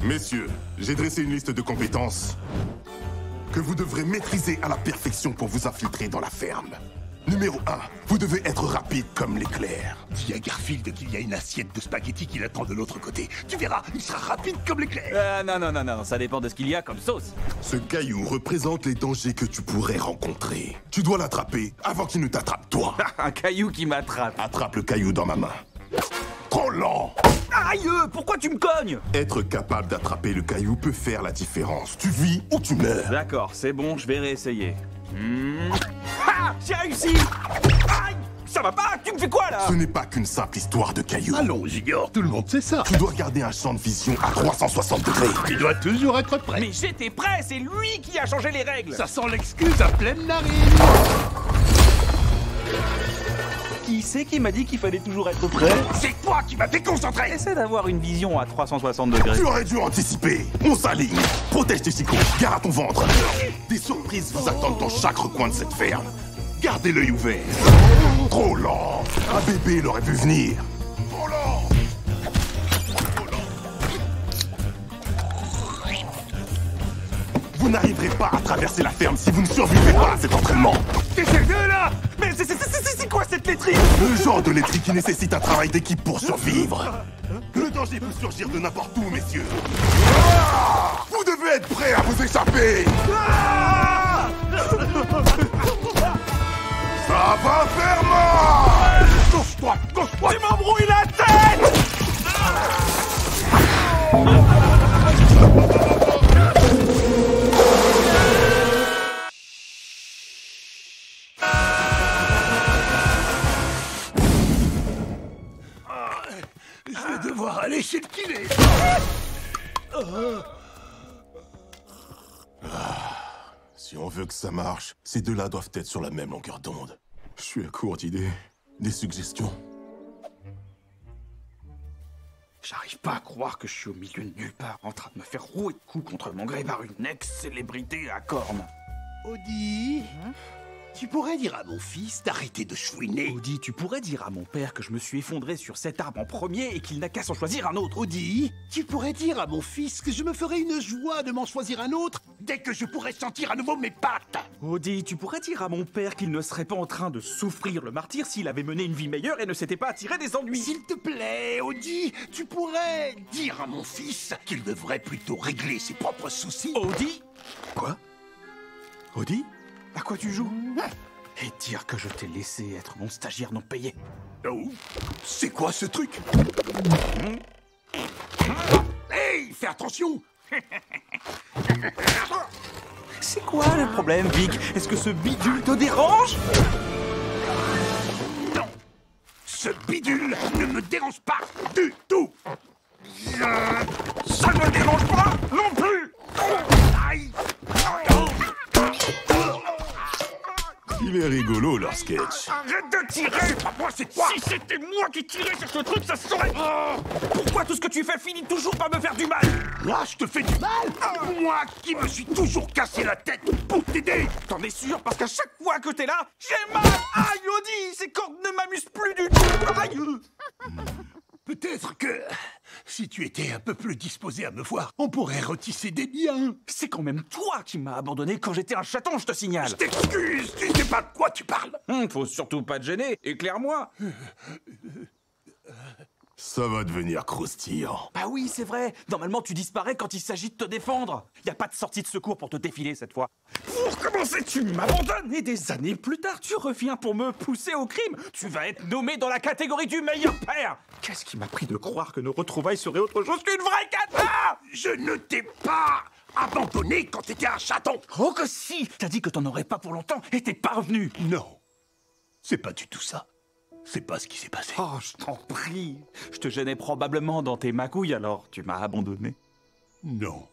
Messieurs, j'ai dressé une liste de compétences que vous devrez maîtriser à la perfection pour vous infiltrer dans la ferme. Numéro 1, vous devez être rapide comme l'éclair. Dis à Garfield qu'il y a une assiette de spaghettis qui l'attend de l'autre côté. Tu verras, il sera rapide comme l'éclair. Non, ça dépend de ce qu'il y a comme sauce. Ce caillou représente les dangers que tu pourrais rencontrer. Tu dois l'attraper avant qu'il ne t'attrape toi. Un caillou qui m'attrape. Attrape le caillou dans ma main. Trop lent! Aïe, pourquoi tu me cognes? Être capable d'attraper le caillou peut faire la différence. Tu vis ou tu meurs. D'accord, c'est bon, je vais réessayer. Ah, j'ai réussi! Aïe! Ça va pas? Tu me fais quoi, là? Ce n'est pas qu'une simple histoire de caillou. Allons, Junior, tout le monde sait ça. Tu dois garder un champ de vision à 360 degrés. Tu dois toujours être prêt. Mais j'étais prêt, c'est lui qui a changé les règles! Ça sent l'excuse à pleine narine. Qui c'est qui m'a dit qu'il fallait toujours être prêt? C'est toi qui m'as déconcentré. Essaie d'avoir une vision à 360 degrés. Tu aurais dû anticiper. On s'aligne. Protège tes chicots. Gare à ton ventre. Des surprises vous attendent dans chaque recoin de cette ferme. Gardez l'œil ouvert. Trop lent. Un bébé l'aurait vu venir. Trop lent. Vous n'arriverez pas à traverser la ferme si vous ne survivez pas à cet entraînement. T'es sérieux, là? Mais c'est quoi cette laiterie? Le genre de laiterie qui nécessite un travail d'équipe pour survivre. Le danger peut surgir de n'importe où, messieurs. Vous devez être prêts à vous échapper. Ça va faire mal. Couche-toi, couche-toi. Tu m'embrouilles la tête! Je vais devoir aller chez le kiné. Si on veut que ça marche, ces deux-là doivent être sur la même longueur d'onde. Je suis à court d'idées, des suggestions. J'arrive pas à croire que je suis au milieu de nulle part, en train de me faire rouer de coups contre mon gré par une ex-célébrité à cornes. Audi, tu pourrais dire à mon fils d'arrêter de chouiner. Audi, tu pourrais dire à mon père que je me suis effondré sur cet arbre en premier et qu'il n'a qu'à s'en choisir un autre. Audi, tu pourrais dire à mon fils que je me ferais une joie de m'en choisir un autre dès que je pourrais sentir à nouveau mes pattes. Audi, tu pourrais dire à mon père qu'il ne serait pas en train de souffrir le martyr s'il avait mené une vie meilleure et ne s'était pas attiré des ennuis. S'il te plaît, Audi, tu pourrais dire à mon fils qu'il devrait plutôt régler ses propres soucis. Audi? Quoi? Audi? À quoi tu joues? Et dire que je t'ai laissé être mon stagiaire non payé. Oh, c'est quoi ce truc? Hey, fais attention! C'est quoi le problème, Vic? Est-ce que ce bidule te dérange? Non, ce bidule ne me dérange pas du tout. Ça ne me dérange pas non plus. Aïe. Il est rigolo, leur sketch. Arrête de tirer. C'est pas moi, c'est toi. Si c'était moi qui tirais sur ce truc, ça se saurait. Pourquoi tout ce que tu fais finit toujours par me faire du mal? Moi, je te fais du mal. Moi qui me suis toujours cassé la tête pour t'aider. T'en es sûr? Parce qu'à chaque fois que t'es là, j'ai mal. Aïe, Audi, ces cordes ne m'amusent plus du tout. Aïe. Peut-être que si tu étais un peu plus disposé à me voir, on pourrait retisser des liens. C'est quand même toi qui m'as abandonné quand j'étais un chaton, je te signale. Je t'excuse, tu sais pas de quoi tu parles. Faut surtout pas te gêner, éclaire-moi. Ça va devenir croustillant. Bah oui, c'est vrai. Normalement, tu disparais quand il s'agit de te défendre. Y a pas de sortie de secours pour te défiler cette fois. Pour commencer, tu m'abandonnes et des années plus tard, tu reviens pour me pousser au crime. Tu vas être nommé dans la catégorie du meilleur père. Qu'est-ce qui m'a pris de croire que nos retrouvailles seraient autre chose qu'une vraie cata? Je ne t'ai pas abandonné quand t'étais un chaton. Oh que si. T'as dit que t'en aurais pas pour longtemps et t'es pas revenu. Non, c'est pas du tout ça. C'est pas ce qui s'est passé. Oh, je t'en prie. Je te gênais probablement dans tes magouilles, alors tu m'as abandonné. Non.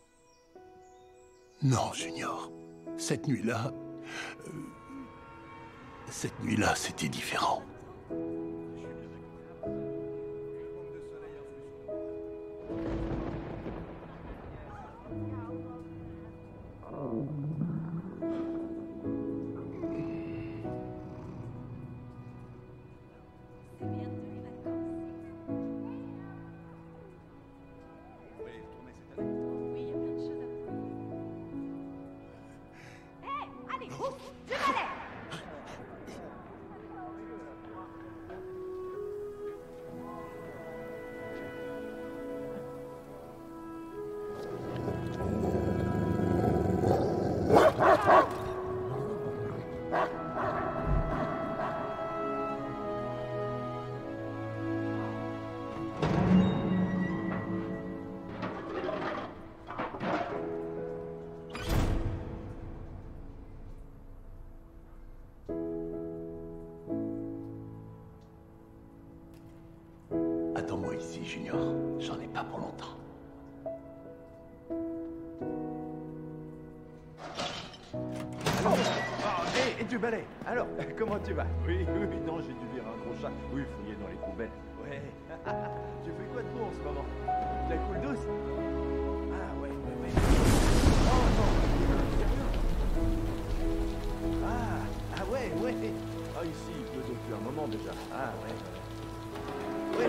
Non, Junior. Cette nuit-là... c'était différent. C'est bientôt les vacances. boulot ici, Junior. J'en ai pas pour longtemps. Et du balai. Alors, comment tu vas? Oui, non, j'ai dû virer un gros chat. Oui, fouiller dans les poubelles. Ouais. Tu fais quoi de beau en ce moment? De la coule douce? Ah, ouais. Oh, non, c'est rien. Ah, ouais. Ah, ici, il pleut depuis un moment déjà. Ah, ouais. Oui,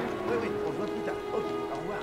on se voit plus tard. Ok, au revoir.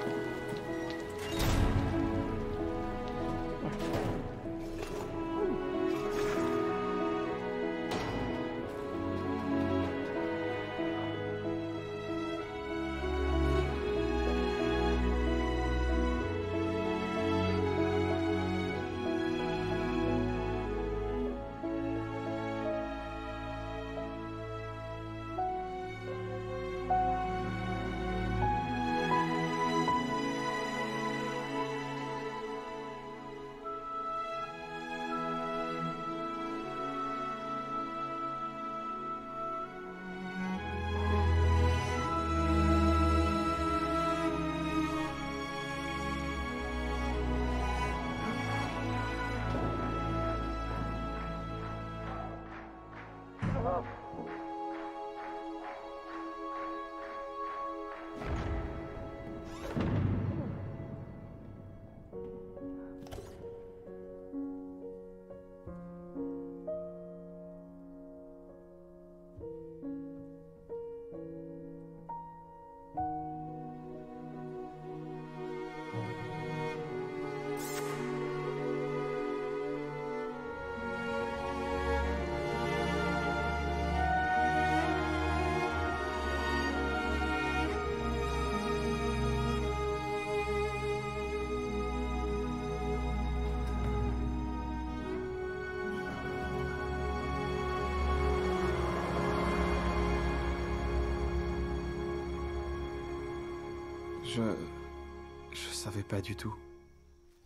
Je savais pas du tout.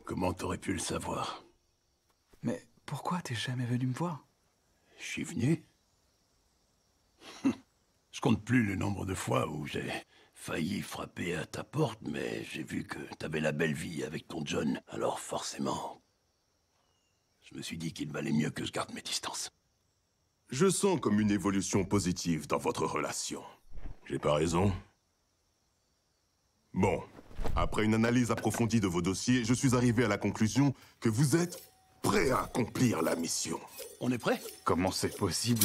Comment t'aurais pu le savoir? Mais pourquoi t'es jamais venu me voir? Je suis venu. Je compte plus le nombre de fois où j'ai failli frapper à ta porte, mais j'ai vu que t'avais la belle vie avec ton John. Alors forcément, je me suis dit qu'il valait mieux que je garde mes distances. Je sens comme une évolution positive dans votre relation. J'ai pas raison? Bon, après une analyse approfondie de vos dossiers, je suis arrivé à la conclusion que vous êtes prêt à accomplir la mission. On est prêt? Comment c'est possible?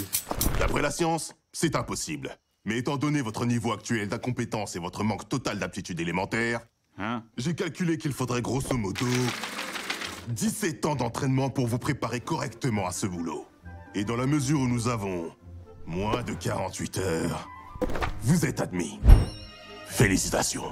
D'après la science, c'est impossible. Mais étant donné votre niveau actuel d'incompétence et votre manque total d'aptitude élémentaire, j'ai calculé qu'il faudrait grosso modo 17 ans d'entraînement pour vous préparer correctement à ce boulot. Et dans la mesure où nous avons moins de 48 heures, vous êtes admis. Félicitations.